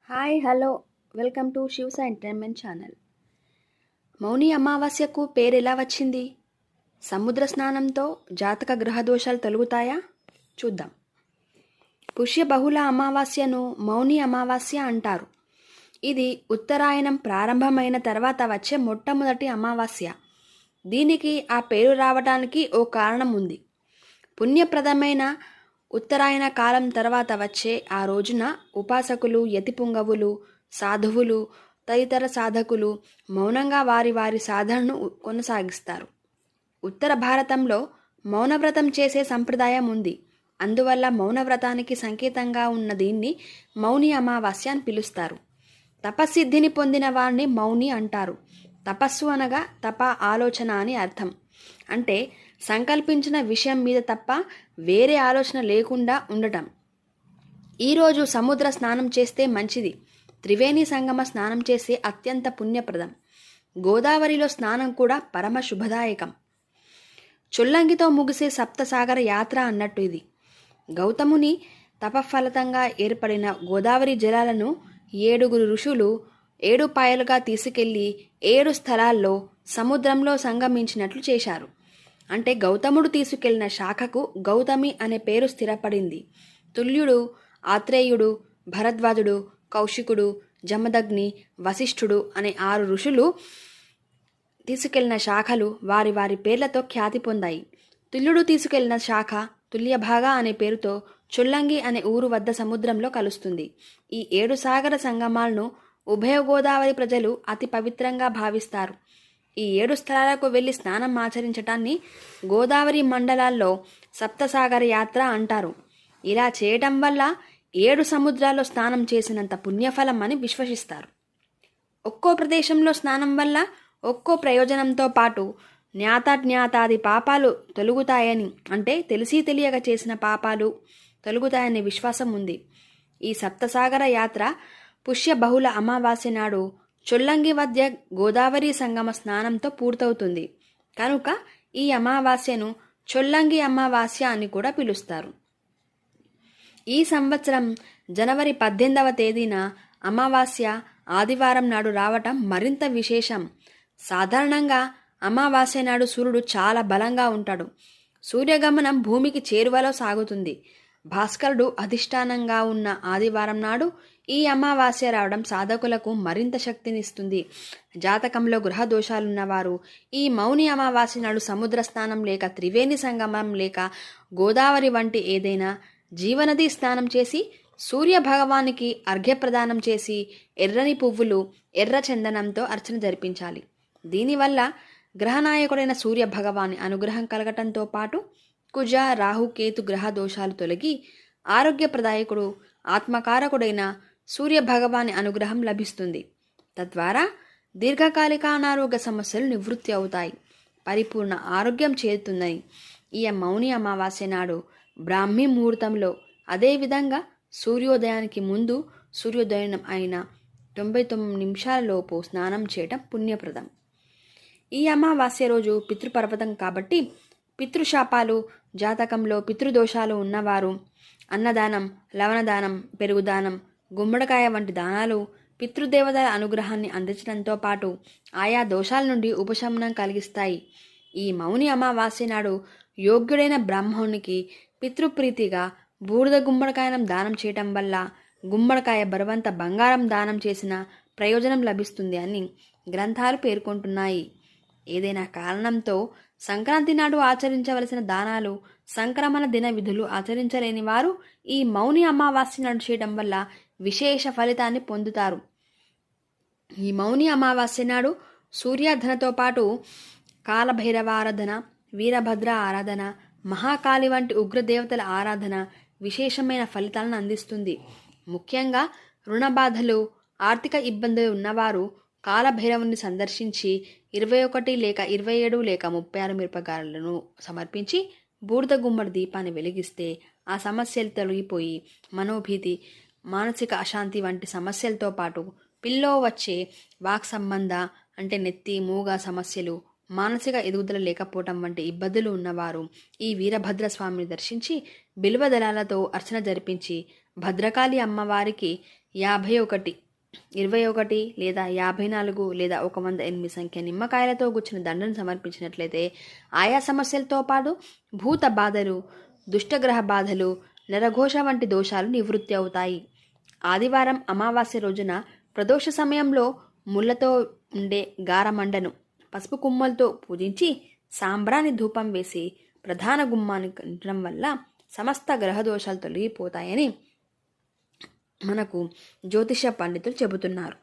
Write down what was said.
Hi hello welcome to Shivasa entertainment channel. మౌని అమావాస్యకు పేరు ఎలా వచ్చింది? సముద్ర స్నానంతో జాతక గ్రహ దోషాలు తొలగుతాయా? చూద్దాం. పుష్య బహుళ అమావాస్యను మౌని అమావాస్య అంటారు. ఇది ఉత్తరాయణం ప్రారంభమైన తర్వాత వచ్చే మొట్టమొదటి అమావాస్య. దీనికి ఆ పేరు రావడానికి ఓ కారణం ఉంది. పుణ్యప్రదమైన ఉత్తరాయణ కాలం తర్వాత వచ్చే ఆ రోజున ఉపాసకులు, యతిపుంగవులు, సాధువులు, తదితర సాధకులు మౌనంగా వారి వారి సాధనను కొనసాగిస్తారు. ఉత్తర భారతంలో మౌనవ్రతం చేసే సంప్రదాయం ఉంది. అందువల్ల మౌనవ్రతానికి సంకేతంగా ఉన్న దీన్ని మౌని అమావాస్య అని పిలుస్తారు. తపస్సిద్ధిని పొందిన వారిని మౌని అంటారు. తపస్సు అనగా తప, ఆలోచన అని అర్థం. అంటే సంకల్పించిన విషయం మీద తప్ప వేరే ఆలోచన లేకుండా ఉండటం. ఈరోజు సముద్ర స్నానం చేస్తే మంచిది. త్రివేణి సంగమ స్నానం చేస్తే అత్యంత పుణ్యప్రదం. గోదావరిలో స్నానం కూడా పరమ శుభదాయకం. చొల్లంగితో ముగిసే సప్తసాగర యాత్ర అన్నట్టు ఇది. గౌతముని తపఫలితంగా ఏర్పడిన గోదావరి జలాలను 7 ఋషులు 7 పాయలుగా తీసుకెళ్లి 7 స్థలాల్లో సముద్రంలో సంగమించినట్లు చేశారు. అంటే గౌతముడు తీసుకెళ్లిన శాఖకు గౌతమి అనే పేరు స్థిరపడింది. తుల్యుడు, ఆత్రేయుడు, భరద్వాజుడు, కౌశికుడు, జమదగ్ని, వశిష్ఠుడు అనే 6 ఋషులు తీసుకెళ్లిన శాఖలు వారి వారి పేర్లతో ఖ్యాతి పొందాయి. తుల్యుడు తీసుకెళ్లిన శాఖ తుల్యభాగ అనే పేరుతో చొల్లంగి అనే ఊరు వద్ద సముద్రంలో కలుస్తుంది. ఈ 7 సాగర సంగమాలను ఉభయ గోదావరి ప్రజలు అతి పవిత్రంగా భావిస్తారు. ఈ 7 స్థలాలకు వెళ్లి స్నానం ఆచరించటాన్ని గోదావరి మండలాల్లో సప్తసాగర యాత్ర అంటారు. ఇలా చేయటం వల్ల 7 సముద్రాల్లో స్నానం చేసినంత పుణ్యఫలం అని విశ్వసిస్తారు. ఒక్కో ప్రదేశంలో స్నానం వల్ల ఒక్కో ప్రయోజనంతో పాటు జ్ఞాతాది పాపాలు తొలగుతాయని, అంటే తెలిసి తెలియక చేసిన పాపాలు తొలగుతాయనే విశ్వాసం ఉంది. ఈ సప్తసాగర యాత్ర పుష్య బహుళ అమావాస్య నాడు చొల్లంగి వద్ద గోదావరి సంగమ స్నానంతో పూర్తవుతుంది. కనుక ఈ అమావాస్యను చొల్లంగి అమావాస్య అని కూడా పిలుస్తారు. ఈ సంవత్సరం జనవరి 18వ తేదీన అమావాస్య ఆదివారం నాడు రావటం మరింత విశేషం. సాధారణంగా అమావాస్య నాడు సూర్యుడు చాలా బలంగా ఉంటాడు. సూర్యగమనం భూమికి చేరువలో సాగుతుంది. భాస్కరుడు అధిష్టానంగా ఉన్న ఆదివారం నాడు ఈ అమావాస్య రావడం సాధకులకు మరింత శక్తినిస్తుంది. జాతకంలో గ్రహ దోషాలున్నవారు ఈ మౌని అమావాస్య నాడు సముద్ర స్నానం లేక త్రివేణి సంగమం లేక గోదావరి వంటి ఏదైనా జీవనది స్నానం చేసి సూర్య భగవానికి అర్ఘ్యప్రదానం చేసి ఎర్రని పువ్వులు, ఎర్ర చందనంతో అర్చన జరిపించాలి. దీనివల్ల గ్రహనాయకుడైన సూర్య భగవాని అనుగ్రహం కలగటంతో పాటు కుజ, రాహు, కేతు గ్రహ దోషాలు తొలగి ఆరోగ్యప్రదాయకుడు, ఆత్మకారకుడైన సూర్య భగవాని అనుగ్రహం లభిస్తుంది. తద్వారా దీర్ఘకాలిక అనారోగ్య సమస్యలు నివృత్తి అవుతాయి, పరిపూర్ణ ఆరోగ్యం చేరుతుందని ఈ మౌని అమావాస్య నాడు బ్రాహ్మీ ముహూర్తంలో, అదేవిధంగా సూర్యోదయానికి ముందు సూర్యోదయం అయిన 99 నిమిషాలలోపు స్నానం చేయటం పుణ్యప్రదం. ఈ అమావాస్య రోజు పితృపర్వతం కాబట్టి పితృశాపాలు, జాతకంలో పితృదోషాలు ఉన్నవారు అన్నదానం, లవణదానం, పెరుగుదానం, గుమ్మడికాయ వంటి దానాలు పితృదేవతల అనుగ్రహాన్ని అందించడంతో పాటు ఆయా దోషాల నుండి ఉపశమనం కలిగిస్తాయి. ఈ మౌని అమావాస్య నాడు యోగ్యుడైన బ్రాహ్మణునికి పితృప్రీతిగా బూడిద గుమ్మడికాయనం దానం చేయటం వల్ల గుమ్మడికాయ బరువంత బంగారం దానం చేసిన ప్రయోజనం లభిస్తుంది అని గ్రంథాలు పేర్కొంటున్నాయి. ఏదైనా కారణంతో సంక్రాంతి నాడు ఆచరించవలసిన దానాలు, సంక్రమణ దిన విధులు ఆచరించలేని వారు ఈ మౌని అమావాస్య నాడు చేయడం వల్ల విశేష ఫలితాన్ని పొందుతారు. ఈ మౌని అమావాస్య నాడు సూర్యార్ధనతో పాటు కాలభైరవ ఆరాధన, వీరభద్ర ఆరాధన, మహాకాళి వంటి ఉగ్రదేవతల ఆరాధన విశేషమైన ఫలితాలను అందిస్తుంది. ముఖ్యంగా రుణబాధలు, ఆర్థిక ఇబ్బందులు ఉన్నవారు కాలభైరవుని సందర్శించి 21 లేక 27 లేక 36 మిరపకాయలను సమర్పించి బూడిద గుమ్మడి దీపాన్ని వెలిగిస్తే ఆ సమస్యలు తొలగిపోయి మనోభీతి, మానసిక అశాంతి వంటి సమస్యలతో పాటు పిల్లో వచ్చే వాక్ సంబంధ, అంటే నెత్తి, మూగ సమస్యలు, మానసిక ఎదుగుదల లేకపోవటం వంటి ఇబ్బందులు ఉన్నవారు ఈ వీరభద్రస్వామిని దర్శించి బిల్వ దళాలతో అర్చన జరిపించి భద్రకాళి అమ్మవారికి 51, 21 లేదా 54 లేదా 108 సంఖ్య నిమ్మకాయలతో గుచ్చిన దండను సమర్పించినట్లయితే ఆయా సమస్యలతో పాటు భూత బాధలు, దుష్టగ్రహ బాధలు, నరఘోష వంటి దోషాలు నివృత్తి అవుతాయి. ఆదివారం అమావాస్య రోజున ప్రదోష సమయంలో ముళ్ళతో ఉండే గారమండను పసుపు కుమ్మలతో పూజించి సాంబ్రాణి ధూపం వేసి ప్రధాన గుమ్మానికి ఉంచడం వల్ల సమస్త గ్రహదోషాలు తొలగిపోతాయని మనకు జ్యోతిష పండితులు చెబుతున్నారు.